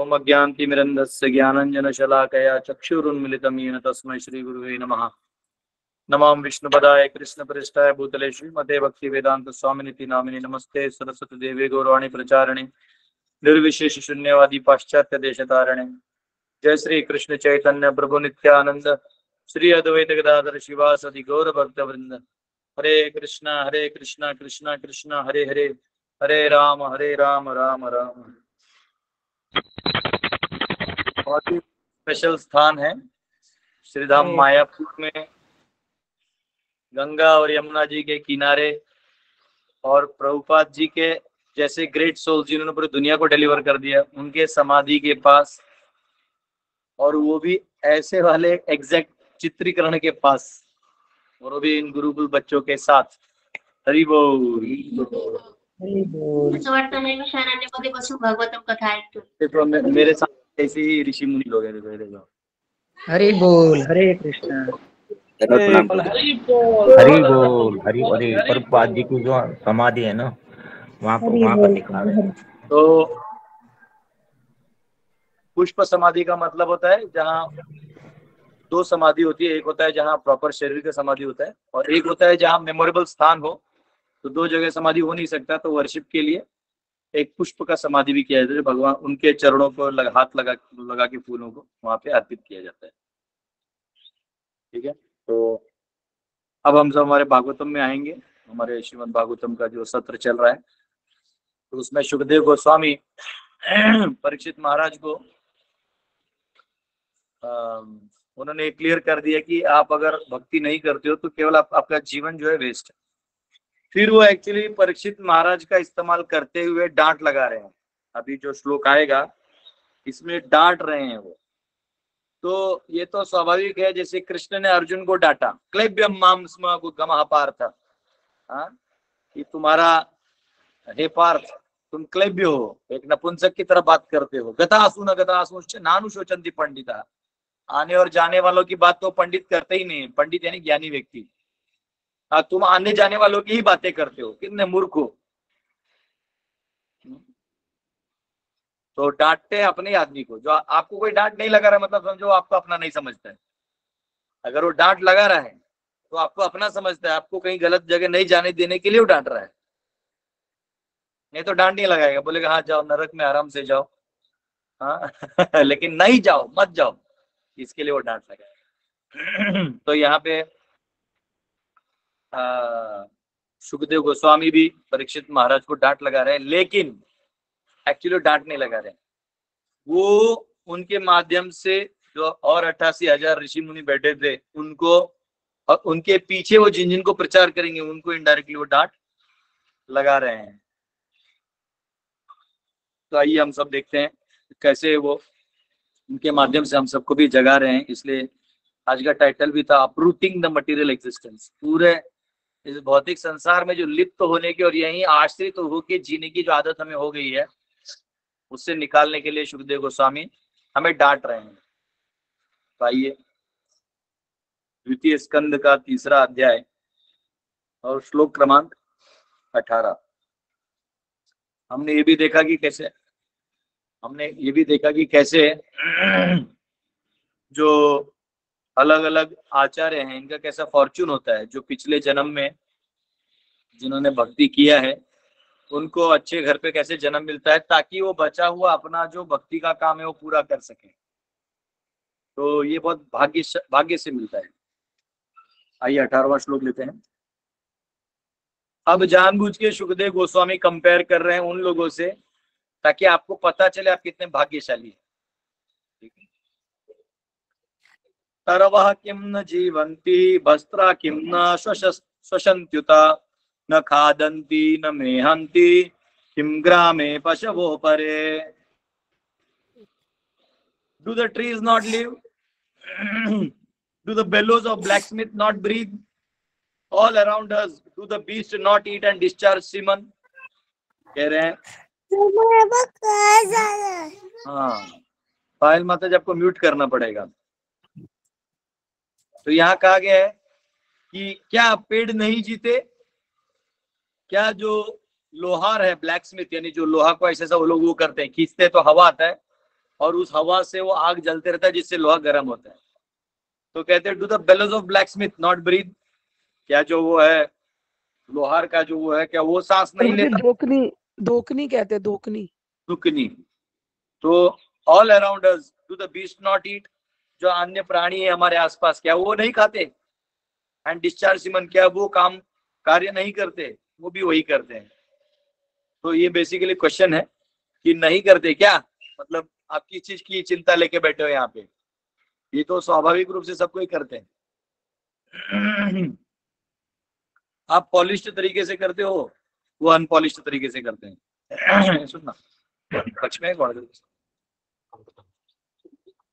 ओम अज्ञानतिमिरन्धस्य ज्ञानञ्जनशलाकया चक्षुरुन्मिलितं येन तस्मै श्रीगुरुवे नमः। नमां विष्णुपदाय कृष्णप्रेष्ठाय भूतले श्रीमते भक्तिवेदांत स्वामिनिति नामिने नमस्ते सरस्वती देवे गौरवाणी प्रचारिणे निर्विशेष शून्यवादी पाश्चात्य देशतारिणे। जय श्री कृष्ण चैतन्य प्रभु नित्यानंद श्री अद्वैत गदाधर शिवासदि गौर भक्त वृंद। हरे कृष्णा कृष्णा कृष्णा हरे हरे, हरे राम राम राम। बहुत ही स्पेशल स्थान है श्रीधाम मायापुर में, गंगा और यमुना जी के किनारे, और प्रभुपाद जी के जैसे ग्रेट सोल्स जिन्होंने पूरी दुनिया को डिलीवर कर दिया उनके समाधि के पास, और वो भी ऐसे वाले एग्जैक्ट चित्रीकरण के पास, और वो भी इन गुरुकुल बच्चों के साथ। हरि बोल। असं वाटतं मी शरण्यामध्ये बसून भागवतम कथा ऐकतो। मेरे साथ ऐसे ही ऋषि मुनि लोग हैं। हरि बोल, हरे कृष्णा। हरि बोल, हरि हरि। प्रभुपाद जी की जो समाधि है ना, वहाँ पर दिखा रहे हैं। तो पुष्प समाधि का मतलब होता है जहाँ दो समाधि होती है, एक होता है जहाँ प्रॉपर शरीर का समाधि होता है, और एक होता है जहाँ मेमोरेबल स्थान हो। तो दो जगह समाधि हो नहीं सकता, तो वर्शिप के लिए एक पुष्प का समाधि भी किया जाता है। भगवान उनके चरणों को हाथ लगा के फूलों को वहां पे अर्पित किया जाता है। ठीक है, तो अब हम सब हमारे भागवतम में आएंगे। हमारे श्रीमद् भागवतम का जो सत्र चल रहा है, तो उसमें सुखदेव गोस्वामी परीक्षित महाराज को उन्होंने क्लियर कर दिया कि आप अगर भक्ति नहीं करते हो तो केवल आपका जीवन जो है वेस्ट है। फिर वो एक्चुअली परीक्षित महाराज का इस्तेमाल करते हुए डांट लगा रहे हैं। अभी जो श्लोक आएगा इसमें डांट रहे हैं वो। तो ये तो स्वाभाविक है, जैसे कृष्ण ने अर्जुन को डांटा, क्लैब्यम माम स्म गमः पार्थ, कि तुम्हारा हे पार्थ तुम क्लैब्य हो, एक नपुंसक की तरह बात करते हो। गतासु नानुशोचन्ति पंडिता, आने और जाने वालों की बात तो पंडित करते ही नहीं। पंडित यानी ज्ञानी व्यक्ति। तुम आने जाने वालों की ही बातें करते हो, कितने मूर्ख हो। तो डांटते अपने आदमी को। जो आपको कोई डांट नहीं लगा रहा है, मतलब समझो आपको अपना नहीं समझता है। अगर वो डांट लगा रहा है तो आपको अपना समझता है, आपको कहीं गलत जगह नहीं जाने देने के लिए वो डांट रहा है। नहीं तो डांट नहीं लगाएगा, बोलेगा हाँ जाओ नरक में आराम से जाओ, हाँ लेकिन नहीं जाओ, मत जाओ, इसके लिए वो डांट लगाएगा। तो यहाँ पे सुखदेव गोस्वामी भी परीक्षित महाराज को डांट लगा रहे हैं, लेकिन एक्चुअली डांट नहीं लगा रहे। वो उनके माध्यम से जो और 88,000 ऋषि मुनि बैठे थे उनको, और उनके पीछे वो जिन जिनको प्रचार करेंगे उनको इनडायरेक्टली वो डांट लगा रहे हैं। तो आइए हम सब देखते हैं कैसे वो उनके माध्यम से हम सबको भी जगा रहे हैं। इसलिए आज का टाइटल भी था अपरूटिंग द मटेरियल एग्जिस्टेंस। पूरे इस भौतिक संसार में जो लिप्त होने की और यहीं आश्रित होकर जीने की जो आदत हमें हो गई है, उससे निकालने के लिए सुखदेव गोस्वामी हमें डांट रहे हैं। तो आइए द्वितीय स्कंद का 3रा अध्याय और श्लोक क्रमांक 18। हमने ये भी देखा कि कैसे जो अलग अलग आचार्य हैं इनका कैसा फॉर्चून होता है। जो पिछले जन्म में जिन्होंने भक्ति किया है उनको अच्छे घर पे कैसे जन्म मिलता है, ताकि वो बचा हुआ अपना जो भक्ति का काम है वो पूरा कर सके। तो ये बहुत भाग्य से मिलता है। आइए 18वां श्लोक लेते हैं। अब जानबूझ के सुखदेव गोस्वामी कंपेयर कर रहे हैं उन लोगों से, ताकि आपको पता चले आप कितने भाग्यशाली हैं। तरवः किं न जीवन्ति वस्त्रा किं न श्वसन्त्युता, न खादन्ति न मेहन्ति किं ग्रामे पशवो परे। Do the trees not live? Do the bellows of blacksmith not breathe? All around us, do the beasts not eat and discharge semen? कह रहे हैं। हाँ, पायल माता जी आपको म्यूट करना पड़ेगा। तो यहाँ कहा गया है कि क्या पेड़ नहीं जीते? क्या जो लोहार है ब्लैक स्मिथ, यानी जो लोहा को ऐसा वो लोग वो करते हैं, खींचते तो हवा आता है, और उस हवा से वो आग जलते रहता है जिससे लोहा गर्म होता है। तो कहते हैं do the bellows of blacksmith not breathe, क्या जो वो है लोहार का जो वो है क्या वो सांस नहीं मुझे लेता? दोकनी दोकनी कहते हैं, दोकनी। दुखनी। तो all around us do the beast not eat, जो अन्य प्राणी है हमारे आसपास क्या वो नहीं खाते? एंड डिस्चार्ज सीमन, क्या वो काम कार्य नहीं करते? वो भी वही करते हैं। तो ये बेसिकली क्वेश्चन है कि नहीं करते क्या, मतलब आप किस चीज की चिंता लेके बैठे हो यहाँ पे? ये तो स्वाभाविक रूप से सब कोई करते हैं। आप पॉलिश्ड तरीके से करते हो, वो अनपॉलिश्ड तरीके से करते हैं। सुनना पक्ष में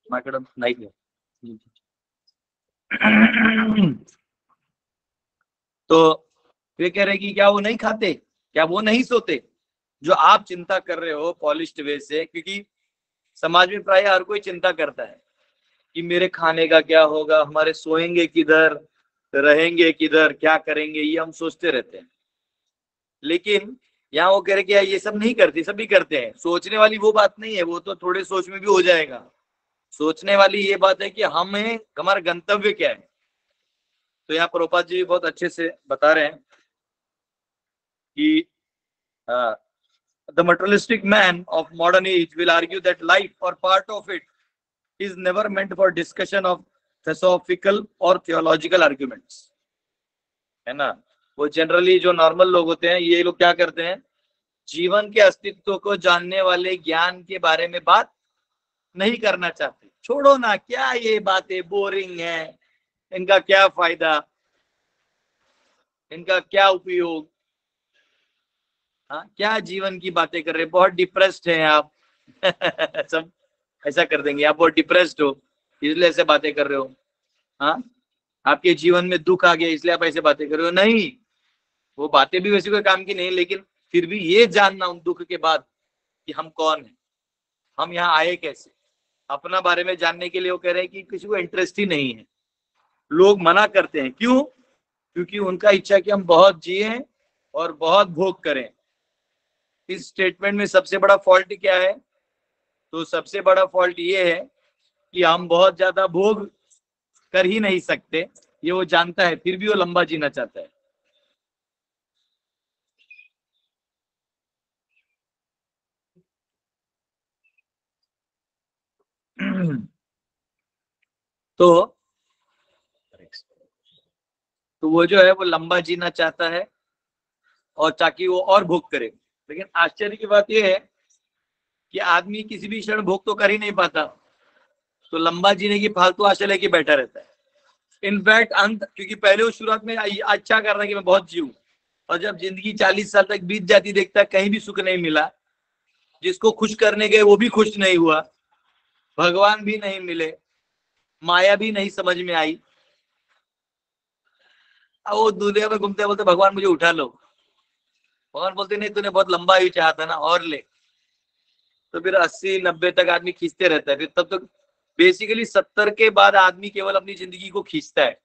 मैडम नहीं तो वे कह रहे कि क्या वो नहीं खाते, क्या वो नहीं सोते? जो आप चिंता कर रहे हो पॉलिश्ड वे से, क्योंकि समाज में प्राय हर कोई चिंता करता है कि मेरे खाने का क्या होगा, हमारे सोएंगे किधर, रहेंगे किधर, क्या करेंगे, ये हम सोचते रहते हैं। लेकिन यहाँ वो कह रहे कि ये सब नहीं करते, सभी करते हैं। सोचने वाली वो बात नहीं है, वो तो थोड़े सोच में भी हो जाएगा। सोचने वाली ये बात है कि हमें हमारा गंतव्य क्या है। तो यहाँ प्रभुपाद जी बहुत अच्छे से बता रहे हैं कि the materialistic man of modern age will argue that life or part of it is never meant for discussion of philosophical or theological arguments, है ना। वो जनरली जो नॉर्मल लोग होते हैं ये लोग क्या करते हैं, जीवन के अस्तित्व को जानने वाले ज्ञान के बारे में बात नहीं करना चाहते। छोड़ो ना, क्या ये बातें बोरिंग है, इनका क्या फायदा, इनका क्या उपयोग, हाँ क्या जीवन की बातें कर रहे, बहुत डिप्रेस्ड हैं आप। सब ऐसा कर देंगे, आप बहुत डिप्रेस्ड हो इसलिए ऐसे बातें कर रहे हो, हाँ आपके जीवन में दुख आ गया इसलिए आप ऐसे बातें कर रहे हो। नहीं, वो बातें भी वैसे कोई काम की नहीं, लेकिन फिर भी ये जानना उन दुख के बाद कि हम कौन है, हम यहाँ आए कैसे, अपना बारे में जानने के लिए वो कह रहे हैं कि किसी को इंटरेस्ट ही नहीं है। लोग मना करते हैं, क्यों? क्योंकि उनका इच्छा कि हम बहुत जिए और बहुत भोग करें। इस स्टेटमेंट में सबसे बड़ा फॉल्ट क्या है? तो सबसे बड़ा फॉल्ट ये है कि हम बहुत ज्यादा भोग कर ही नहीं सकते, ये वो जानता है, फिर भी वो लंबा जीना चाहता है। तो वो जो है वो लंबा जीना चाहता है और ताकि वो और भोग करे। लेकिन आश्चर्य की बात यह है कि आदमी किसी भी क्षण भोग तो कर ही नहीं पाता, तो लंबा जीने की फालतू आशा लेके बैठा रहता है। इनफैक्ट अंत, क्योंकि पहले वो शुरुआत में अच्छा कर रहा है कि मैं बहुत जीऊं, और जब जिंदगी 40 साल तक बीत जाती देखता है कहीं भी सुख नहीं मिला, जिसको खुश करने गए वो भी खुश नहीं हुआ, भगवान भी नहीं मिले, माया भी नहीं समझ में आई। अब वो दुनिया में घूमते बोलते भगवान मुझे उठा लो, भगवान बोलते नहीं तूने बहुत लंबा आयु चाहा था ना, और ले। तो फिर 80-90 तक आदमी खींचते रहता है। फिर तब तक बेसिकली 70 के बाद आदमी केवल अपनी जिंदगी को खींचता है।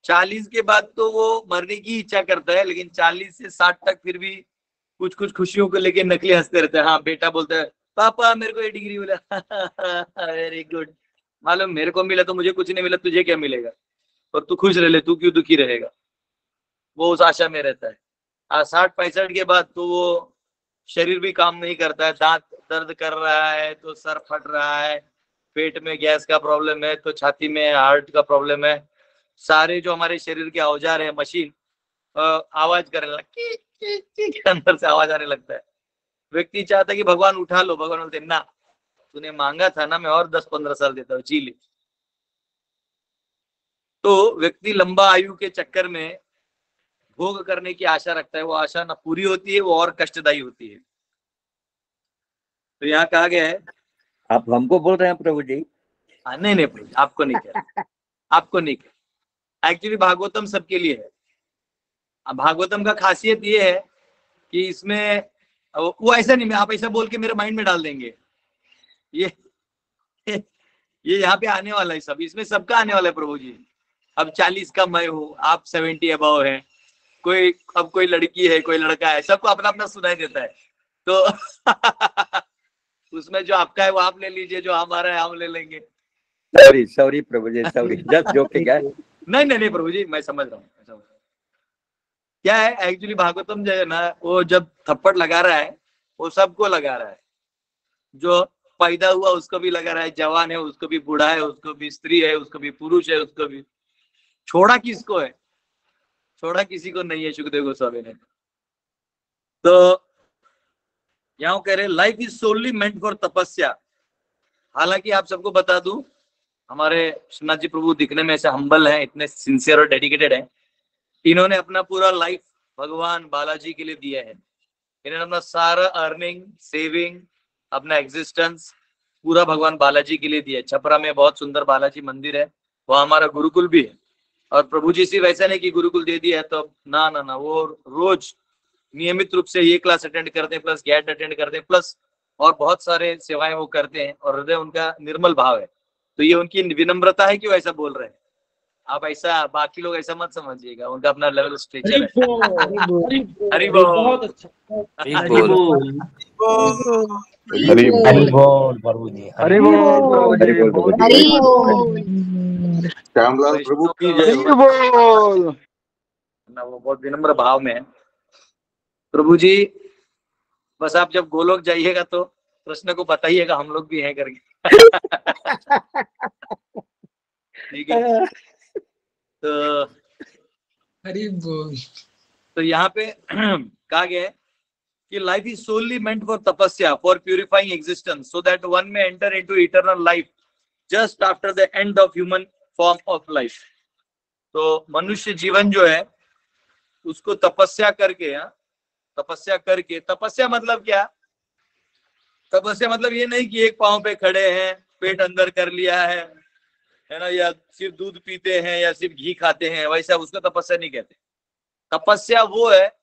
40 के बाद तो वो मरने की इच्छा करता है, लेकिन 40 से 60 तक फिर भी कुछ कुछ खुशियों को लेके नकली हंसते रहते हैं। हाँ बेटा बोलता है पापा मेरे को ये डिग्री मिला, वेरी गुड। मालूम मेरे को मिला तो मुझे कुछ नहीं मिला, तुझे क्या मिलेगा, और तू खुश रह ले, तू क्यों दुखी रहेगा। वो उस आशा में रहता है। 60-65 के बाद तो वो शरीर भी काम नहीं करता है, दांत दर्द कर रहा है तो सर फट रहा है, पेट में गैस का प्रॉब्लम है तो छाती में हार्ट का प्रॉब्लम है, सारे जो हमारे शरीर के औजार है, मशीन आवाज करने लगती है, अंदर से आवाज आने लगता है। व्यक्ति चाहता है कि भगवान उठा लो, भगवान बोलते ना, तूने मांगा था ना, मैं और 10-15 साल देता हूँ, जी ले। तो व्यक्ति लंबा आयु के चक्कर में भोग करने की आशा रखता है, वो आशा ना पूरी होती है, वो और कष्टदायी होती है। तो यहाँ कहा गया है, आप हमको बोल रहे हैं प्रभु जी? नहीं नहीं प्रभु, आपको नहीं कह, आपको नहीं कह। एक्चुअली भागवतम सबके लिए है। अब भागवतम का खासियत ये है कि इसमें वो ऐसा नहीं, आप ऐसा बोल के मेरे माइंड में डाल देंगे, ये यहाँ पे आने वाला है सब, इसमें सबका आने वाला है प्रभु जी। अब 40 का मैं हूँ, आप 70 अबव है, कोई अब कोई लड़की है, कोई लड़का है, सबको अपना अपना सुनाई देता है। तो उसमें उसमें जो आपका है वो आप ले लीजिए, जो हमारा है हम ले लेंगे। सॉरी सॉरी प्रभु जी, सॉरी, जस्ट जोकिंग है। नहीं नहीं नहीं प्रभु जी, मैं समझ रहा हूँ। क्या है एक्चुअली भागवतम जो है ना, वो जब थप्पड़ लगा रहा है वो सबको लगा रहा है, जो पैदा हुआ उसको भी लगा रहा है, जवान है उसको भी, बूढ़ा है उसको भी, स्त्री है उसको भी, पुरुष है उसको भी। छोड़ा किसको है? छोड़ा किसी को नहीं है सुखदेव गोस्वामी ने। तो यहाँ कह रहे life is solely meant for तपस्या। हालांकि आप सबको बता दूं, हमारे श्रीनाथ जी प्रभु दिखने में ऐसे हम्बल हैं, इतने सिंसियर और डेडिकेटेड हैं। इन्होंने अपना पूरा लाइफ भगवान बालाजी के लिए दिया है। इन्होंने अपना सारा अर्निंग, सेविंग, अपना एग्जिस्टेंस पूरा भगवान बालाजी के लिए दिया है। छपरा में बहुत सुंदर बालाजी मंदिर है, वो हमारा गुरुकुल भी है। और प्रभु जी सिर्फ ऐसा नहीं कि गुरुकुल दे दिया है तो ना ना ना, वो रोज नियमित रूप से ये क्लास अटेंड करते हैं, प्लस गैट अटेंड करते हैं, प्लस और बहुत सारे सेवाएं वो करते हैं, और हृदय उनका निर्मल भाव है। तो ये उनकी विनम्रता है कि वो ऐसा बोल रहे हैं। आप ऐसा, बाकी लोग ऐसा मत समझिए, उनका अपना लेवल स्ट्रेचर है। हरि बोल। बहुत अच्छा। हरि बोल, हरि हरि बोल प्रभु जी, हरि बोल, हरि बोल प्रभु जी, हरि बोल। श्यामलाल प्रभु की जय हरि हो। बोल। ना वो बहुत विनम्र भाव में है। प्रभु जी बस आप जब गोलोक जाइएगा तो कृष्ण को बताइएगा हम लोग भी हैं करके। ठीक है। तो हरि बोल। तो यहाँ पे कहा गया है कि life is solely meant for tapasya, for purifying existence, so that one may enter into eternal life just after the end of human form of life. तो मनुष्य जीवन जो है उसको तपस्या करके, तपस्या करके, तपस्या मतलब क्या? तपस्या मतलब ये नहीं कि एक पांव पे खड़े हैं, पेट अंदर कर लिया है ना, या सिर्फ दूध पीते हैं या सिर्फ घी खाते हैं, वैसा उसको तपस्या नहीं कहते। तपस्या वो है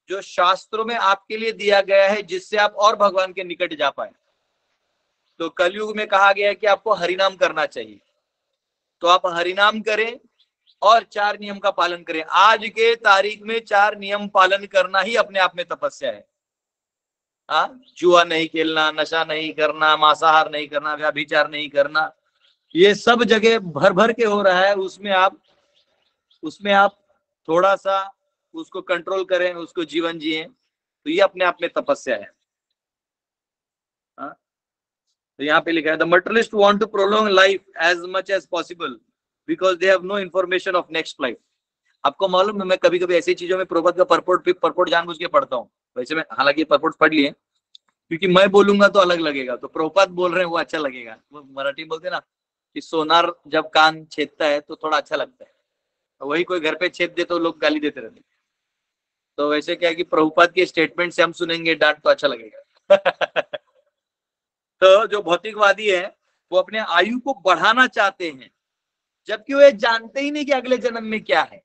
जो शास्त्रों में आपके लिए दिया गया है, जिससे आप और भगवान के निकट जा पाए। तो कलयुग में कहा गया है कि आपको हरिनाम करना चाहिए, तो आप हरिनाम करें और 4 नियम का पालन करें। आज के तारीख में 4 नियम पालन करना ही अपने आप में तपस्या है। जुआ नहीं खेलना, नशा नहीं करना, मांसाहार नहीं करना, व्यभिचार नहीं करना, ये सब जगह भर भर के हो रहा है। उसमें आप थोड़ा सा उसको कंट्रोल करें, उसको जीवन जिए, तो ये अपने आप में तपस्या है। तो यहाँ पे लिखा है the materialist want to prolong life as much as possible because they have no information of next life. आपको मालूम है, मैं कभी कभी ऐसी चीजों में प्रभुपाद का परपोर्ट जानबूझ के पढ़ता हूँ। वैसे मैं हालांकि परपोर्ट पढ़ लिए, क्योंकि मैं बोलूंगा तो अलग लगेगा, तो प्रभुपाद बोल रहे हैं वो अच्छा लगेगा। वो मराठी में बोलते ना कि सोनार जब कान छेदता है तो थोड़ा अच्छा लगता है, वही कोई घर पे छेद दे तो लोग गाली देते रहते। तो वैसे क्या है कि प्रभुपाद के स्टेटमेंट से हम सुनेंगे डांट तो अच्छा लगेगा। तो जो भौतिकवादी है वो अपने आयु को बढ़ाना चाहते हैं, जबकि वो जानते ही नहीं कि अगले जन्म में क्या है।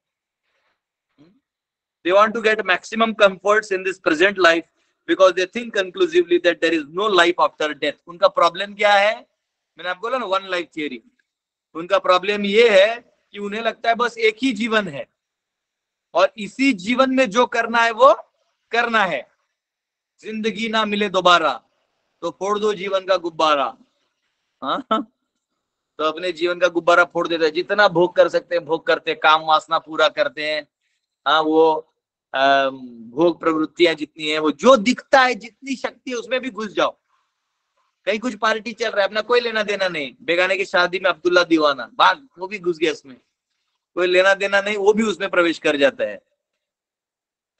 They want to get maximum comforts in this present life because they think conclusively that there is no life after death. उनका प्रॉब्लम क्या है? मैंने आपको बोला ना, वन लाइफ थियरी। उनका प्रॉब्लम ये है कि उन्हें लगता है बस एक ही जीवन है और इसी जीवन में जो करना है वो करना है। जिंदगी ना मिले दोबारा तो फोड़ दो जीवन का गुब्बारा। तो अपने जीवन का गुब्बारा फोड़ देते हैं, जितना भोग कर सकते हैं भोग करते हैं, काम वासना पूरा करते हैं। वो भोग प्रवृत्तियां जितनी है, वो जो दिखता है, जितनी शक्ति है उसमें भी घुस जाओ। कहीं कुछ पार्टी चल रहा है, अपना कोई लेना देना नहीं, बेगाने की शादी में अब्दुल्ला दीवाना भाग, वो भी घुस गया उसमें, कोई लेना देना नहीं, वो भी उसमें प्रवेश कर जाता है।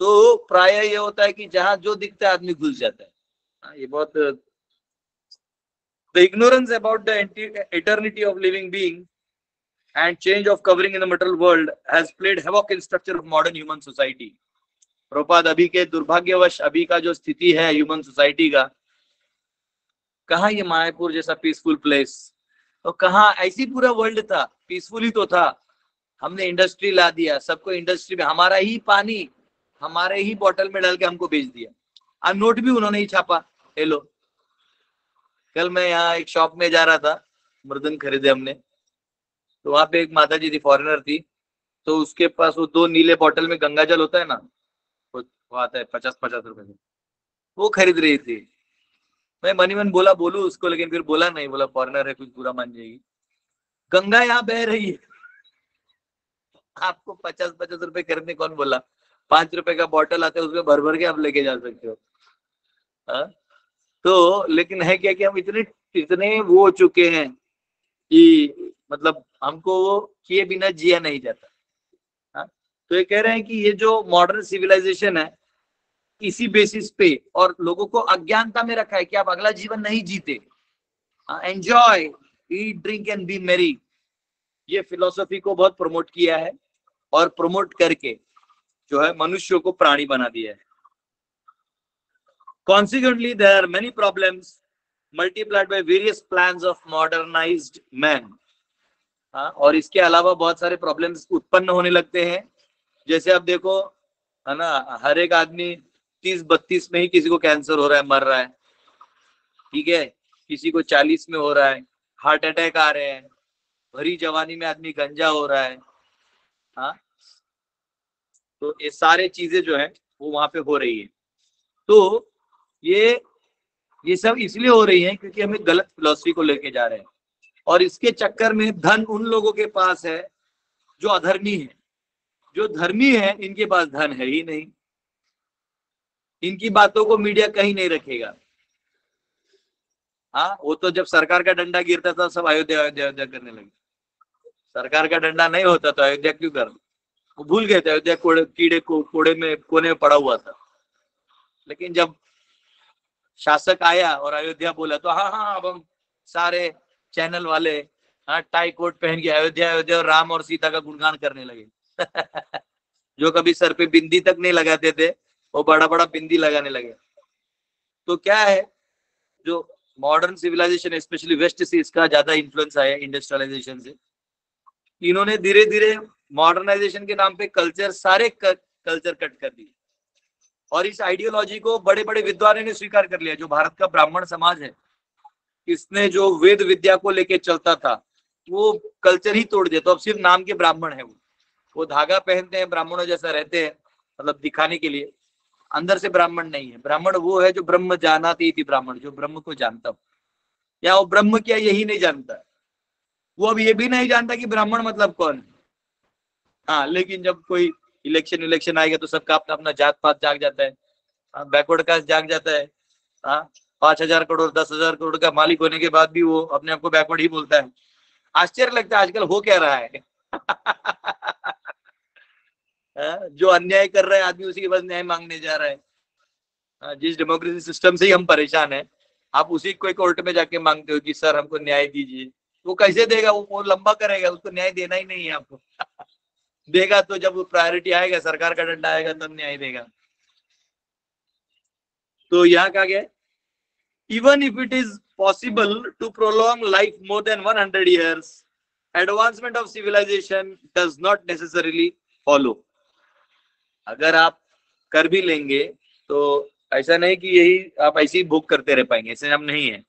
तो प्राय ये होता है कि जहां जो दिखता है आदमी घुस जाता है। ये बहुत the ignorance about the eternity of living being and change of covering in the material world has played havoc in structure of modern human society. Prabhupada अभी के दुर्भाग्यवश अभी का जो स्थिति है ह्यूमन सोसाइटी का, कहाँ ये मायापुर जैसा पीसफुल प्लेस, तो कहाँ ऐसी पूरा वर्ल्ड था, पीसफुल ही तो था। हमने इंडस्ट्री ला दिया, सबको इंडस्ट्री में हमारा ही पानी हमारे ही बोतल में डाल के हमको बेच दिया। अब नोट भी उन्होंने ही छापा। हेलो, कल मैं यहाँ एक शॉप में जा रहा था, मृदंग खरीदे हमने, तो वहां पे एक माता जी थी, फॉरेनर थी, तो उसके पास वो 2 नीले बोतल में गंगा जल होता है ना, वो आता है 50-50 रुपए में, वो खरीद रही थी। मैं मनी मन बोला बोलू उसको, लेकिन फिर बोला नहीं, बोला फॉरेनर है कुछ बुरा मान जाएगी। गंगा यहाँ बह रही है, आपको 50-50 रुपए खरीदने कौन बोला? 5 रुपए का बॉटल आता है, उसमें भर भर के आप लेके जा सकते हो। हाँ? तो लेकिन है क्या कि हम इतने इतने वो हो चुके हैं कि मतलब हमको वो किए बिना जिया नहीं जाता। हाँ? तो ये कह रहे हैं कि ये जो मॉडर्न सिविलाइजेशन है इसी बेसिस पे और लोगों को अज्ञानता में रखा है कि आप अगला जीवन नहीं जीते। Enjoy, eat, drink and be merry, ये फिलोसफी को बहुत प्रमोट किया है और प्रमोट करके जो है मनुष्यों को प्राणी बना दिया है। Consequently, there are many problems multiplied by various plans of modernized men. और इसके अलावा बहुत सारे प्रॉब्लम्स उत्पन्न होने लगते हैं। जैसे आप देखो है ना, हर एक आदमी 30-32 में ही किसी को कैंसर हो रहा है, मर रहा है, ठीक है, किसी को 40 में हो रहा है, हार्ट अटैक आ रहे हैं, भरी जवानी में आदमी गंजा हो रहा है। हाँ, तो ये सारे चीजें जो है वो वहां पे हो रही है। तो ये सब इसलिए हो रही है क्योंकि हमें गलत फिलॉसफी को लेके जा रहे हैं और इसके चक्कर में धन उन लोगों के पास है जो अधर्मी है। जो धर्मी है इनके पास धन है ही नहीं, इनकी बातों को मीडिया कहीं नहीं रखेगा। हाँ, वो तो जब सरकार का डंडा गिरता था सब अयोध्या अयोध्या अयोध्या करने लगे। सरकार का डंडा नहीं होता तो अयोध्या क्यों कर, वो भूल गए थे अयोध्या कीड़े कोड़े में कोने में पड़ा हुआ था। लेकिन जब शासक आया और अयोध्या बोला तो हाँ हाँ, अब हम सारे चैनल वाले टाई कोट पहन के अयोध्या अयोध्या और राम और सीता का गुणगान करने लगे। जो कभी सर पे बिंदी तक नहीं लगाते थे वो बड़ा बड़ा बिंदी लगाने लगे। तो क्या है, जो मॉडर्न सिविलाइजेशन स्पेशली वेस्ट से इसका ज्यादा इन्फ्लुएंस आया इंडस्ट्रियलाइजेशन से। इन्होंने धीरे धीरे मॉडर्नाइजेशन के नाम पे कल्चर सारे कल्चर कट कर दिए और इस आइडियोलॉजी को बड़े बड़े विद्वानों ने स्वीकार कर लिया। जो भारत का ब्राह्मण समाज है इसने जो वेद विद्या को लेके चलता था वो कल्चर ही तोड़ दिया। तो अब सिर्फ नाम के ब्राह्मण है, वो धागा पहनते हैं, ब्राह्मणों जैसा रहते हैं, मतलब दिखाने के लिए, अंदर से ब्राह्मण नहीं है। ब्राह्मण वो है जो ब्रह्म जानाती थी, ब्राह्मण जो ब्रह्म को जानता हो, या वो ब्रह्म क्या यही नहीं जानता। वो अब ये भी नहीं जानता कि ब्राह्मण मतलब कौन है। हाँ, लेकिन जब कोई इलेक्शन आएगा तो सबका अपना अपना जात पात जाग जाता है, बैकवर्ड कास्ट जाग जाता है। 5,000 करोड़ 10,000 करोड़ का मालिक होने के बाद भी वो अपने आप को बैकवर्ड ही बोलता है। आश्चर्य लगता है आजकल हो क्या रहा है। जो अन्याय कर रहा है आदमी उसी के पास न्याय मांगने जा रहा है। जिस डेमोक्रेसी सिस्टम से ही हम परेशान हैं, आप उसी कोई कोर्ट में जाके मांगते हो कि सर हमको न्याय दीजिए, वो कैसे देगा? वो लंबा करेगा, उसको न्याय देना ही नहीं है आपको। देगा तो जब प्रायोरिटी आएगा, सरकार का डंडा आएगा तब न्याय देगा। तो यहाँ कहा गया, even if it is possible to prolong life more than 100 years, advancement of civilisation does not necessarily follow. अगर आप कर भी लेंगे तो ऐसा नहीं कि यही आप ऐसे ही भूख करते रह पाएंगे, ऐसे हम नहीं है।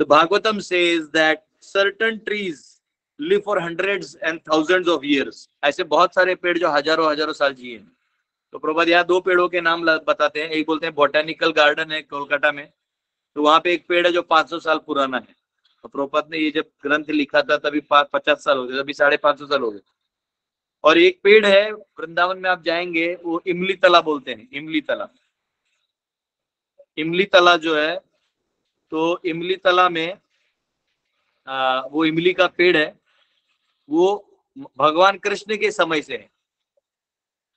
The Bhagavatam says that certain trees live for hundreds and thousands of years. ऐसे बहुत सारे पेड़ जो हजारों हजारों साल जिए। तो प्रभुपाद यहाँ 2 पेड़ों के नाम बताते हैं। एक बोलते हैं बोटेनिकल गार्डन है कोलकाता में, तो वहां पे एक पेड़ है जो 500 साल पुराना है। तो प्रभुपाद ने ये जब ग्रंथ लिखा था तभी 50 साल हो गए, अभी 550 साल हो गए। और एक पेड़ है वृंदावन में, आप जाएंगे वो इमली तला बोलते हैं, इमली तला। इमली तला जो है, तो इमली तला में वो इमली का पेड़ है, वो भगवान कृष्ण के समय से है।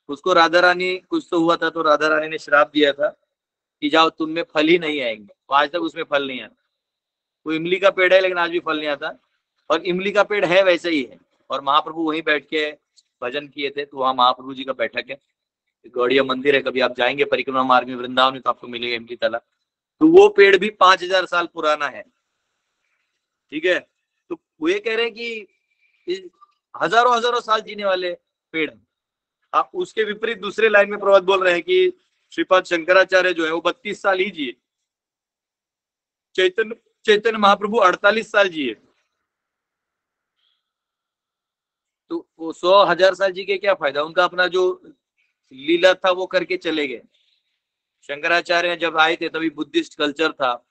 उसको राधा रानी कुछ तो हुआ था, तो राधा रानी ने श्राप दिया था कि जाओ तुम में फल ही नहीं आएंगे। तो आज तक उसमें फल नहीं आता। वो इमली का पेड़ है लेकिन आज भी फल नहीं आता। और इमली का पेड़ है वैसे ही है। और महाप्रभु वहीं बैठ के भजन किए थे, तो वहाँ महाप्रभु जी का बैठक है, गौड़िया मंदिर है। कभी आप जाएंगे परिक्रमा मार्ग में वृंदावन में तो आपको मिलेगा इमली तला। तो वो पेड़ भी 5000 साल पुराना है, ठीक है। तो वो ये कह रहे हैं कि हजारों हजारों साल जीने वाले पेड़। आप उसके विपरीत दूसरे लाइन में प्रभात बोल रहे हैं कि श्रीपाद शंकराचार्य जो है वो 32 साल ही जिए। चैतन्य महाप्रभु 48 साल जिए। तो वो 100,000 साल जी के क्या फायदा? उनका अपना जो लीला था वो करके चले गए। शंकराचार्य जब आए थे तभी बुद्धिस्ट कल्चर था,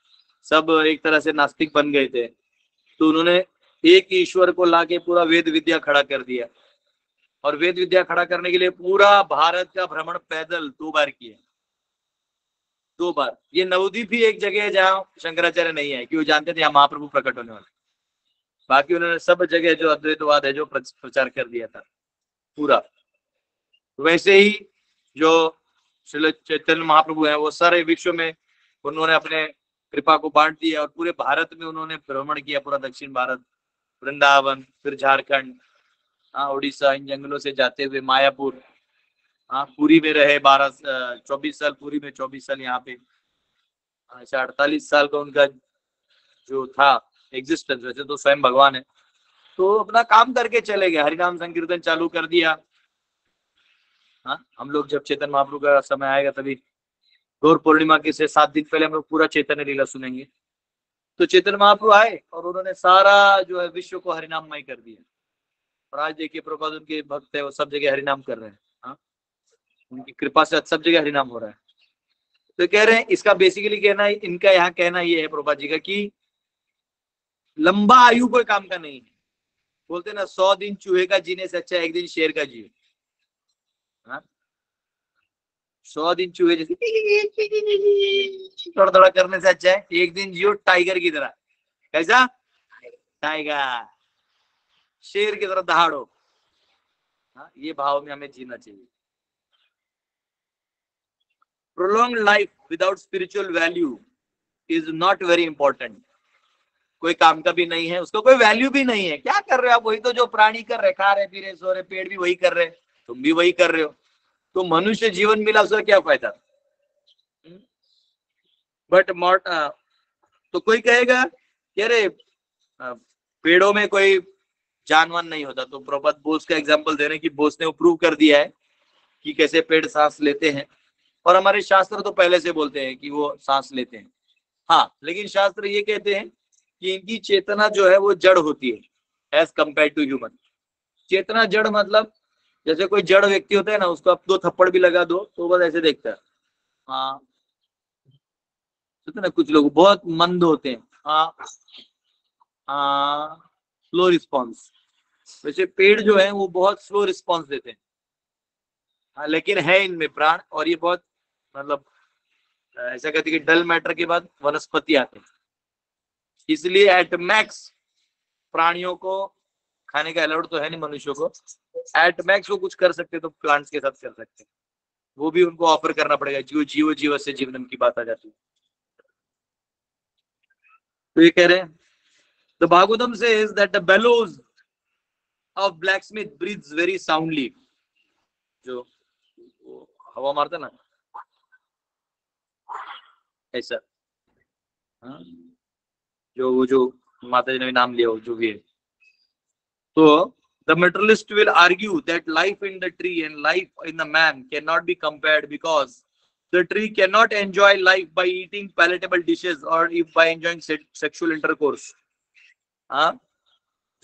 सब एक तरह से नास्तिक बन गए थे, तो उन्होंने एक ईश्वर को लाके पूरा वेद विद्या खड़ा कर दिया, और वेद विद्या खड़ा करने के लिए पूरा भारत का भ्रमण पैदल 2 बार किया, 2 बार। ये नवद्वीप ही एक जगह है जहाँ शंकराचार्य नहीं है, कि वो जानते थे यहाँ महाप्रभु प्रकट होने वाले। बाकी उन्होंने सब जगह जो अद्वैतवाद है जो प्रचार कर दिया था पूरा। वैसे ही जो श्री चैतन्य महाप्रभु हैं वो सारे विश्व में उन्होंने अपने कृपा को बांट दिया, और पूरे भारत में उन्होंने भ्रमण किया, पूरा दक्षिण भारत, वृंदावन, फिर झारखंड, उड़ीसा, इन जंगलों से जाते हुए मायापुर, पुरी में रहे 24 साल, पुरी में 24 साल, यहाँ पे ऐसा 48 साल का उनका जो था एग्जिस्टेंस। वैसे तो स्वयं भगवान है, तो अपना काम करके चले गए, हरिनाम संकीर्तन चालू कर दिया। हम लोग जब चैतन्य महाप्रभु का समय आएगा तभी गौर पूर्णिमा के से 7 दिन पहले हम लोग पूरा चैतन्य लीला सुनेंगे। तो चैतन्य महाप्रभु आए और उन्होंने सारा जो है विश्व को हरिनाममय कर दिया, और आज देखिए प्रभुपाद उनके भक्त है, वो सब जगह हरिनाम कर रहे हैं। उनकी कृपा से सब जगह हरिनाम हो रहा है। तो कह रहे हैं, इसका बेसिकली कहना, इनका यहाँ कहना ये है प्रभुपाद जी का, कि लंबा आयु कोई काम का नहीं है। बोलते ना 100 दिन चूहे का जीने से अच्छा 1 दिन शेर का जिए। 100 दिन चूहे जैसे थोड़ा थोड़ा करने से अच्छा है 1 दिन जियो टाइगर की तरह। कैसा? टाइगर, शेर की तरह दहाड़ो। ये भाव में हमें जीना चाहिए। Prolong life without spiritual value is not very important. कोई काम का भी नहीं है, उसको कोई वैल्यू भी नहीं है। क्या कर रहे हो आप? वही तो जो प्राणी कर रहे, खा रहे, पी रहे, सो रहे, पेड़ भी वही कर रहे, तुम भी वही कर रहे हो। तो मनुष्य जीवन मिला, उसका क्या फायदा? बट तो कोई कहेगा कि अरे पेड़ों में कोई जानवर नहीं होता, तो प्रभुपाद बोस का एग्जांपल दे रहे हैं कि बोस ने प्रूव कर दिया है कि कैसे पेड़ सांस लेते हैं, और हमारे शास्त्र तो पहले से बोलते हैं कि वो सांस लेते हैं। हाँ, लेकिन शास्त्र ये कहते हैं कि इनकी चेतना जो है वो जड़ होती है एज कंपेयर टू ह्यूमन। चेतना जड़ मतलब जैसे कोई जड़ व्यक्ति होता है ना, उसको आप 2 थप्पड़ भी लगा दो तो बस ऐसे देखता है। हाँ, ना कुछ लोग बहुत मंद होते हैं, स्लो रिस्पॉन्स। वैसे पेड़ जो है वो बहुत स्लो रिस्पॉन्स देते हैं। हाँ, लेकिन है इनमें प्राण, और ये बहुत मतलब ऐसा कहते हैं कि डल मैटर के बाद वनस्पति आते हैं। इसलिए एट मैक्स प्राणियों को खाने का अलाउड तो है नहीं मनुष्यों को, एट मैक्स वो कुछ कर सकते तो प्लांट्स के साथ कर सकते हैं, वो भी उनको ऑफर करना पड़ेगा। जीव से जीवन की बात आ जाती है। तो ये कह रहे हैं, the Bhagavatam says that the bellows of blacksmith breathes very soundly. जो हवा मारता ना ऐसा, जो माता जी ने नाम लिया हो, जो भी है। तो the materialist will argue that life in the tree and life in the man cannot be compared, because the tree cannot enjoy life by eating palatable dishes or if by enjoying sexual intercourse।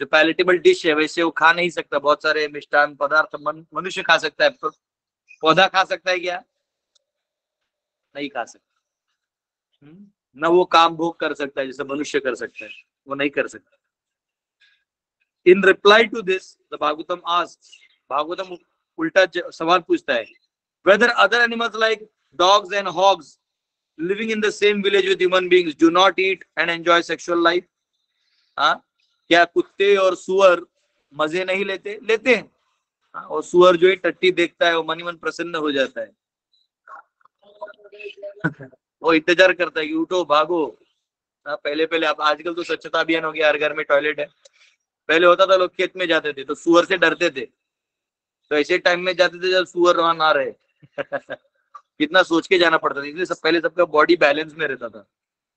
जो palatable dish है वैसे वो खा नहीं सकता। बहुत सारे मिष्टान पदार्थ मनुष्य खा सकता है, पौधा खा सकता है क्या? नहीं खा सकता। न वो काम भोग कर सकता है जैसे मनुष्य कर सकता है, वो नहीं कर सकता। In reply to this, the Bhagavatam asks, Bhagavatam उल्टा सवाल पूछता है, whether other animals like dogs and hogs living in the same village with human beings do not eat and enjoy sexual life। क्या कुत्ते और सुअर मजे नहीं लेते? लेते हैं। और सुअर जो है टट्टी देखता है वो मन ही मन प्रसन्न हो जाता है। वो इंतजार करता है कि उठो भागो। पहले आप, आजकल तो स्वच्छता अभियान हो गया, हर घर में टॉयलेट है। पहले होता था लोग खेत में जाते थे तो सुअर से डरते थे, तो ऐसे टाइम में जाते थे जब सुअर वहां ना रहे। कितना सोच के जाना पड़ता था, इसलिए पहले सबका बॉडी बैलेंस में रहता था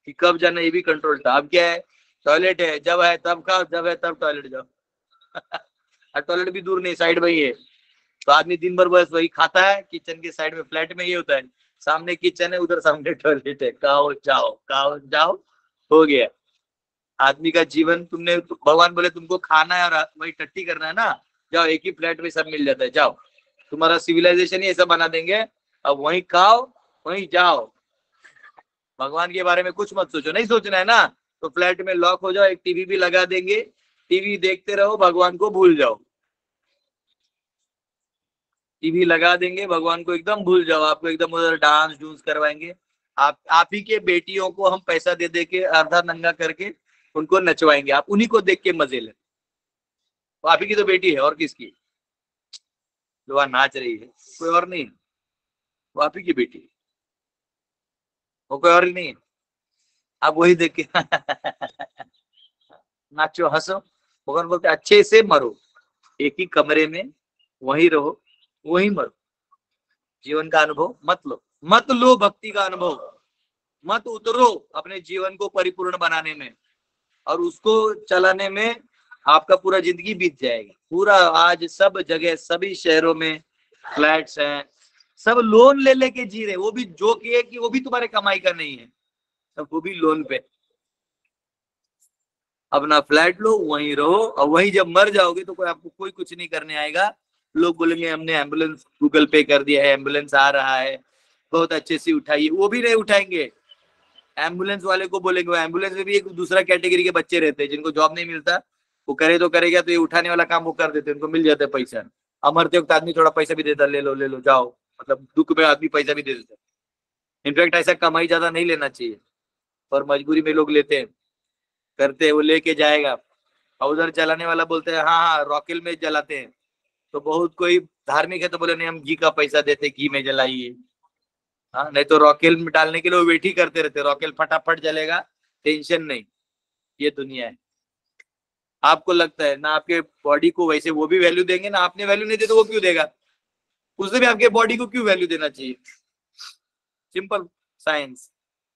कि कब जाना, ये भी कंट्रोल था। अब क्या है, टॉयलेट है, जब है तब खाओ, जब है तब टॉयलेट जाओ। और टॉयलेट भी दूर नहीं, साइड में ही है। तो आदमी दिन भर बस वही खाता है। किचन के साइड में, फ्लैट में ये होता है, सामने किचन है, उधर सामने टॉयलेट है, खाओ जाओ, हो गया। आदमी का जीवन, तुमने भगवान बोले तुमको खाना है और वही टट्टी करना है ना, जाओ, एक ही फ्लैट में सब मिल जाता है, जाओ। तुम्हारा सिविलाइजेशन ही ऐसा बना देंगे, अब वही खाओ वहीं जाओ, भगवान के बारे में कुछ मत सोचो, नहीं सोचना है ना तो फ्लैट में लॉक हो जाओ, एक टीवी भी लगा देंगे, टीवी देखते रहो, भगवान को भूल जाओ। टीवी लगा देंगे, भगवान को एकदम भूल जाओ, आपको एकदम उधर डांस डूंस करवाएंगे। आप ही के बेटियों को हम पैसा दे दे के आधा नंगा करके उनको नचवाएंगे, आप उन्हीं को देख के मजे ले। वो आप ही की तो बेटी है, और किसकी? जो वहां नाच रही है कोई और नहीं, वो आप ही की बेटी है, वो कोई और ही नहीं है। आप वही देख के नाचो हंसो। भगवान बोलते अच्छे से मरो, एक ही कमरे में वहीं रहो, वहीं मरो। जीवन का अनुभव मत लो भक्ति का अनुभव, मत उतरो अपने जीवन को परिपूर्ण बनाने में, और उसको चलाने में आपका पूरा जिंदगी बीत जाएगी। पूरा आज सब जगह सभी शहरों में फ्लैट्स हैं, सब लोन ले लेके जी रहे, वो भी जो कि है कि वो भी तुम्हारे कमाई का नहीं है, सब वो भी लोन पे। अपना फ्लैट लो, वहीं रहो, और वहीं जब मर जाओगे तो कोई आपको कोई कुछ नहीं करने आएगा। लोग बोलेंगे हमने एम्बुलेंस गूगल पे कर दिया है, एम्बुलेंस आ रहा है, बहुत अच्छे से उठाइए, वो भी नहीं उठाएंगे। एम्बुलेंस वाले को बोलेंगे, एम्बुलेंस में भी एक दूसरा कैटेगरी के बच्चे रहते हैं जिनको जॉब नहीं मिलता, वो करे तो करेगा, तो ये उठाने वाला काम वो कर देते, उनको मिल जाता है पैसा। मरते वक्त आदमी थोड़ा पैसा भी देता, ले लो जाओ, मतलब दुख में आदमी पैसा भी दे देता। इनफैक्ट ऐसा कमाई ज्यादा नहीं लेना चाहिए, पर मजबूरी में लोग लेते हैं, करते हैं, वो लेके जाएगा। और उधर जलाने वाला बोलते हैं हाँ रॉकेल में जलाते हैं, तो बहुत कोई धार्मिक है तो बोले नहीं हम घी का पैसा देते, घी में जलाइए। हाँ, नहीं तो रॉकेल में डालने के लिए वो वेट ही करते रहते, रॉकेल फटाफट जलेगा, टेंशन नहीं। ये दुनिया है। आपको लगता है ना आपके बॉडी को वैसे वो भी वैल्यू देंगे ना, आपने वैल्यू नहीं दे तो वो क्यों देगा? उसने भी आपके बॉडी को क्यों वैल्यू देना चाहिए? Simple science.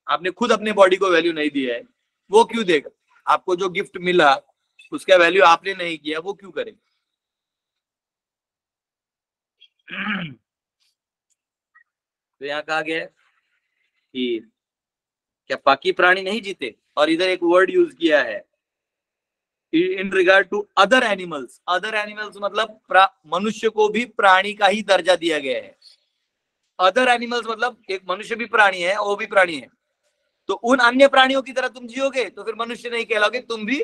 आपने खुद अपने बॉडी को वैल्यू नहीं दिया है, वो क्यों देगा? आपको जो गिफ्ट मिला उसका वैल्यू आपने नहीं किया, वो क्यों करेगा? तो यहाँ कहा गया कि क्या बाकी प्राणी नहीं जीते, और इधर एक वर्ड यूज किया है in regard to other animals. Other animals मतलब मनुष्य को भी प्राणी का ही दर्जा दिया गया है। अदर एनिमल्स मतलब एक मनुष्य भी प्राणी है, वो भी प्राणी है, तो उन अन्य प्राणियों की तरह तुम जियोगे तो फिर मनुष्य नहीं कहलाओगे, तुम भी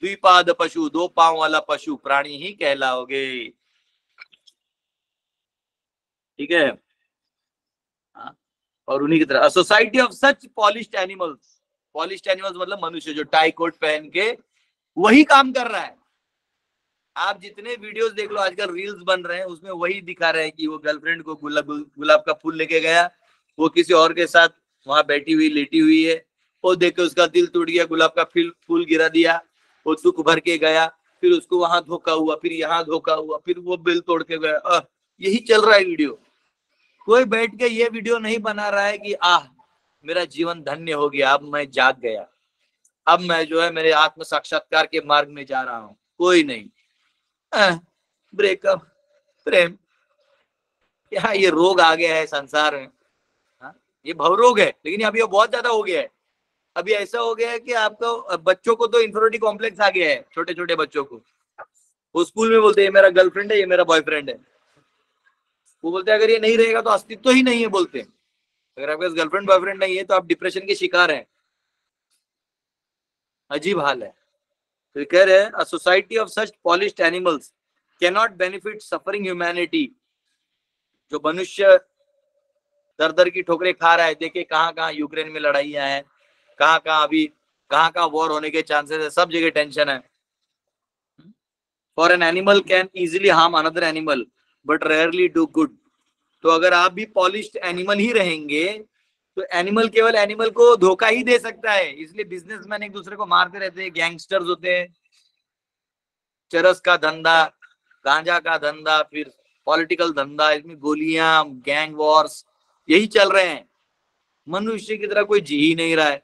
द्विपाद पशु, दो पांव वाला पशु प्राणी ही कहलाओगे। ठीक है। और उन्हीं की तरह society of such polished animals. Polished animals मतलब मनुष्य जो टाई कोट पहन के वही काम कर रहा है। आप जितने वीडियोस देख लो आजकल रील्स बन रहे हैं, उसमें वही दिखा रहे हैं कि वो गर्लफ्रेंड को गुलाब का फूल लेके गया, वो किसी और के साथ वहां बैठी हुई लेटी हुई है, वो देख के उसका दिल टूट गया, गुलाब का फूल गिरा दिया, वो दुख भर के गया, फिर उसको वहां धोखा हुआ, फिर यहाँ धोखा हुआ, फिर वो बिल तोड़ के गया। यही चल रहा है वीडियो। कोई बैठ के ये वीडियो नहीं बना रहा है कि मेरा जीवन धन्य हो गया, अब मैं जाग गया, अब मैं जो है मेरे आत्म साक्षात्कार के मार्ग में जा रहा हूँ। कोई नहीं। ब्रेकअप, प्रेम, क्या ये रोग आ गया है संसार में। ये भवरोग है, लेकिन अभी ये बहुत ज्यादा हो गया है। अभी ऐसा हो गया है कि आपको बच्चों को तो इंफीरियरिटी कॉम्प्लेक्स आ गया है, छोटे छोटे बच्चों को। वो स्कूल में बोलते हैं ये मेरा गर्लफ्रेंड है, ये मेरा बॉयफ्रेंड है। वो बोलते हैं अगर ये नहीं रहेगा तो अस्तित्व ही नहीं है। बोलते हैं अगर आपके पास गर्लफ्रेंड बॉयफ्रेंड नहीं है तो आप डिप्रेशन के शिकार हैं। अजीब हाल है। तो कह रहे हैं a society of such polished animals can not benefit suffering humanity. जो मनुष्य दर दर की ठोकरें खा रहा है, देखिए कहाँ कहाँ यूक्रेन में लड़ाइयां हैं, कहाँ कहाँ अभी कहाँ कहाँ वॉर होने के चांसेस है, सब जगह टेंशन है। For an animal can easily harm another animal but rarely do good. तो अगर आप भी पॉलिश्ड एनिमल ही रहेंगे तो एनिमल केवल एनिमल को धोखा ही दे सकता है। इसलिए बिजनेसमैन एक दूसरे को मारते रहते हैं, गैंगस्टर्स होते हैं, चरस का धंधा, गांजा का धंधा, फिर पॉलिटिकल धंधा, इसमें गोलियां, गैंग वॉर्स, यही चल रहे हैं। मनुष्य की तरह कोई जी ही नहीं रहा है।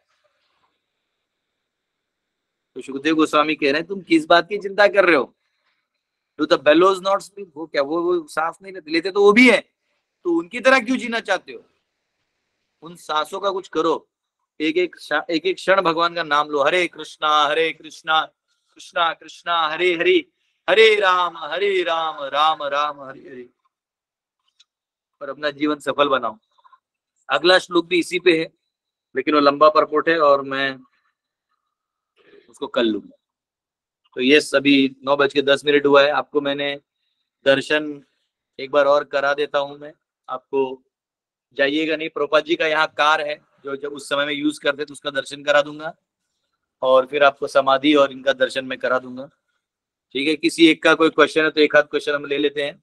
तो सुखदेव गोस्वामी कह रहे हैं तुम किस बात की चिंता कर रहे हो? Do the bellows not sleep. वो क्या वो सांस नहीं लेते तो वो भी है, तो उनकी तरह क्यों जीना चाहते हो? उन सांसों का कुछ करो। एक एक क्षण भगवान का नाम लो। हरे कृष्णा कृष्णा कृष्णा हरे हरे, हरे राम राम राम हरे हरे। और अपना जीवन सफल बनाओ। अगला श्लोक भी इसी पे है, लेकिन वो लंबा परपोट है और मैं उसको कल लूंगा। तो ये अभी 9:10 हुआ है। आपको मैंने दर्शन एक बार और करा देता हूं। मैं आपको जाइएगा नहीं, प्रभुपाद जी का यहाँ कार है जो जब उस समय में यूज करते तो उसका दर्शन करा दूंगा, और फिर आपको समाधि और इनका दर्शन मैं करा दूंगा। ठीक है, किसी एक का कोई क्वेश्चन है तो एक आध क्वेश्चन हम ले लेते हैं।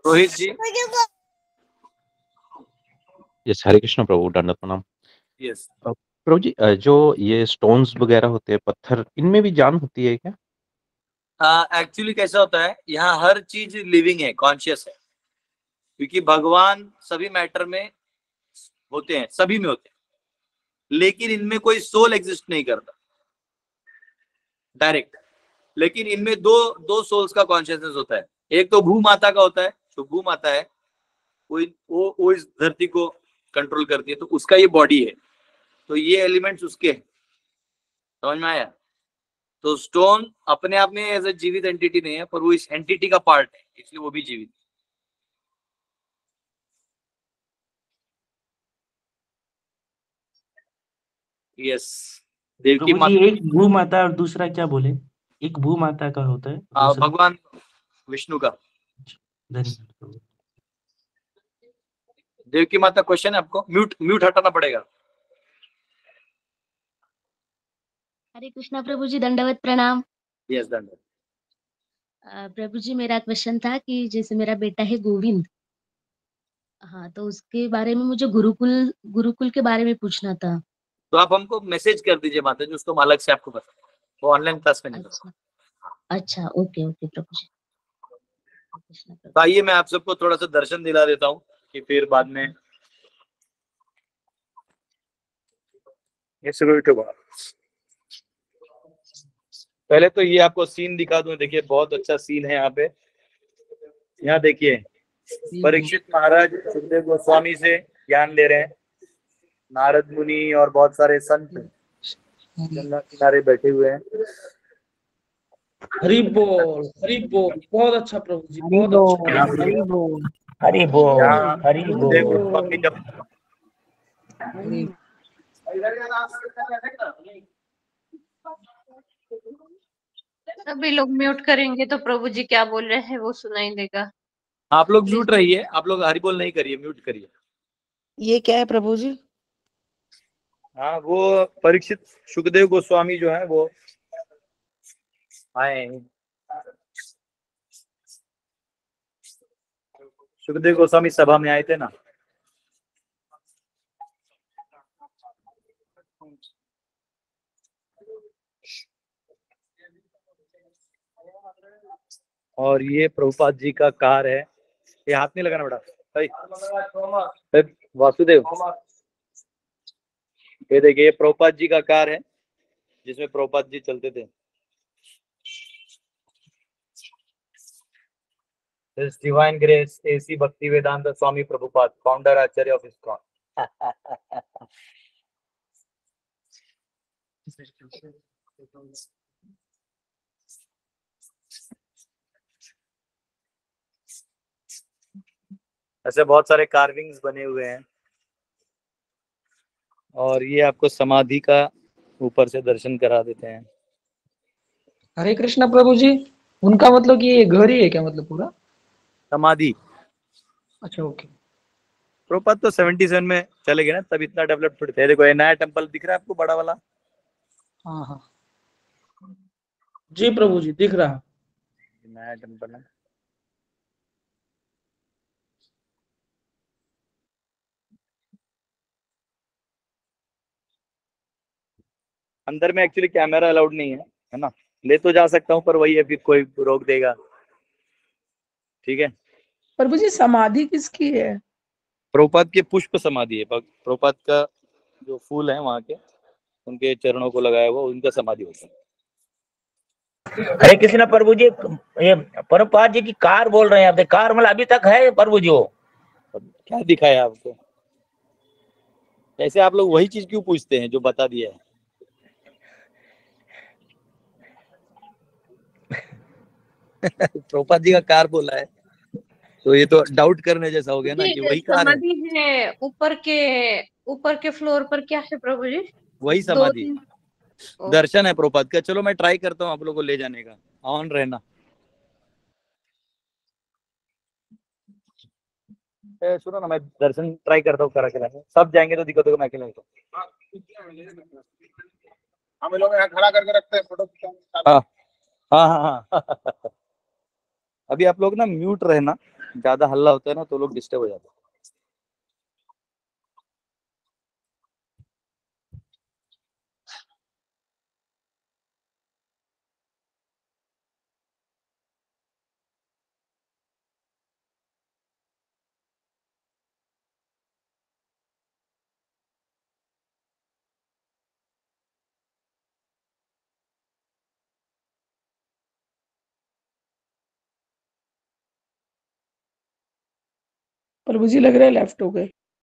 रोहित जी। यस, हरे कृष्ण प्रभु, दंडवत प्रणाम। यस प्रभु जी, जो ये स्टोन्स वगैरह होते हैं, पत्थर, इनमें भी जान होती है क्या? एक्चुअली कैसा होता है, यहाँ हर चीज लिविंग है, कॉन्शियस है, क्योंकि भगवान सभी मैटर में होते हैं, सभी में होते हैं, लेकिन इनमें कोई सोल एग्जिस्ट नहीं करता डायरेक्ट। लेकिन इनमें दो सोल्स का कॉन्शियसनेस होता है। एक तो भू माता का होता है, जो भू माता है वो इस धरती को कंट्रोल करती है, तो उसका ये बॉडी है, तो ये एलिमेंट्स उसके हैं। समझ में आया? तो स्टोन अपने आप में एज ए जीवित एंटिटी नहीं है, पर वो इस एंटिटी का पार्ट है, इसलिए वो भी जीवित है। यस, देव की प्रभु जी, एक भू माता और दूसरा क्या बोले? एक भू माता का होता है, दूसरा भगवान विष्णु का। धन्यवाद प्रभु। देव की माता क्वेश्चन है आपको? म्यूट हटाना पड़ेगा। हरे कृष्णा प्रभु जी, दंडवत प्रणाम। यस, दंडवत। प्रभु जी, मेरा क्वेश्चन था कि जैसे मेरा बेटा है गोविंद, हाँ, तो उसके बारे में मुझे गुरुकुल के बारे में पूछना था। तो आप हमको मैसेज कर दीजिए माता जी, उसको अलग से आपको बता, वो ऑनलाइन क्लास में नहीं बता। अच्छा, ओके प्रभु जी। तो आइए मैं आप सबको थोड़ा सा दर्शन दिला देता हूँ, कि फिर बाद में पहले तो ये आपको सीन दिखा दूं। देखिए बहुत अच्छा सीन है यहाँ पे। यहाँ देखिए, परीक्षित महाराज सुखदेव गोस्वामी से ज्ञान ले रहे हैं। नारद मुनि और बहुत सारे संत गंगा किनारे बैठे हुए हैं। हरि बोल, हरि बोल। बहुत अच्छा प्रभु जी, बहुत अच्छा। हरि बोल, हरि बोल, हरि सुखदेव बोल। गोस्वामी जब सभी लोग म्यूट करेंगे तो प्रभु जी क्या बोल रहे हैं वो सुनाई देगा। आप लोग म्यूट रहिए, आप लोग हरि बोल नहीं करिए, म्यूट करिए। ये क्या है प्रभु जी? हाँ, वो परीक्षित सुखदेव गोस्वामी जो है वो आए। सुखदेव गोस्वामी सभा में आए थे ना। और ये प्रभुपाद जी का कार है। ये हाथ नहीं लगाना बेटा। वासुदेव, ये देखिए, ये प्रभुपाद जी का कार है जिसमें प्रभुपाद जी चलते थे। His Divine Grace A.C. Bhaktivedanta Swami Prabhupada, founder Acharya of ISKCON. ऐसे बहुत सारे कार्विंग्स बने हुए हैं। और ये आपको समाधि का ऊपर से दर्शन करा देते हैं। हरे कृष्णा प्रभु जी, उनका मतलब कि ये घर ही है क्या, मतलब पूरा समाधि? अच्छा, ओके। प्रभुपाद तो 77 में चले गए ना, तब इतना डेवलप थोड़ी थे। देखो ये नया टेंपल दिख रहा है आपको, बड़ा वाला। हाँ हाँ जी प्रभु जी, दिख रहा। नया टेंपल है। अंदर में एक्चुअली कैमरा अलाउड नहीं है ना। ले तो जा सकता हूँ, पर वही है, फिर कोई रोक देगा। ठीक है। प्रभु जी, समाधि किसकी है? प्रभुपाद के पुष्प समाधि है। प्रभुपाद का जो फूल है वहां के, उनके चरणों को लगाया हुआ, उनका समाधि होता है। हरे कृष्ण प्रभु जी, ये प्रभुपाद जी की कार बोल रहे हैं आप? कार मतलब अभी तक है प्रभु जी? वो क्या दिखाया आपको? ऐसे आप लोग वही चीज क्यों पूछते हैं जो बता दिया है? प्रभुपाद जी का कार बोला है, तो ये तो डाउट करने जैसा हो गया ना कि जी वही कार है, समाधि है ऊपर के फ्लोर पर क्या है प्रभु जी? वही दो समाधि तीन ओ, दर्शन है प्रभुपाद का। चलो मैं ट्राई करता हूँ आप लोगों को ले जाने का, ऑन रहना। सुनो ना, मैं दर्शन ट्राई करता हूँ करा के लाने। सब जाएंगे तो दिक्कत होगा, मैं अकेला रहता हूँ। हम लोग यहाँ खड़ा करके रखते हैं फोटो। हाँ हाँ हाँ हाँ। अभी आप लोग ना म्यूट रहना, ज्यादा हल्ला होता है ना तो लोग डिस्टर्ब हो जाते हैं। प्रभु जी लग रहा है लेफ्ट हो गए।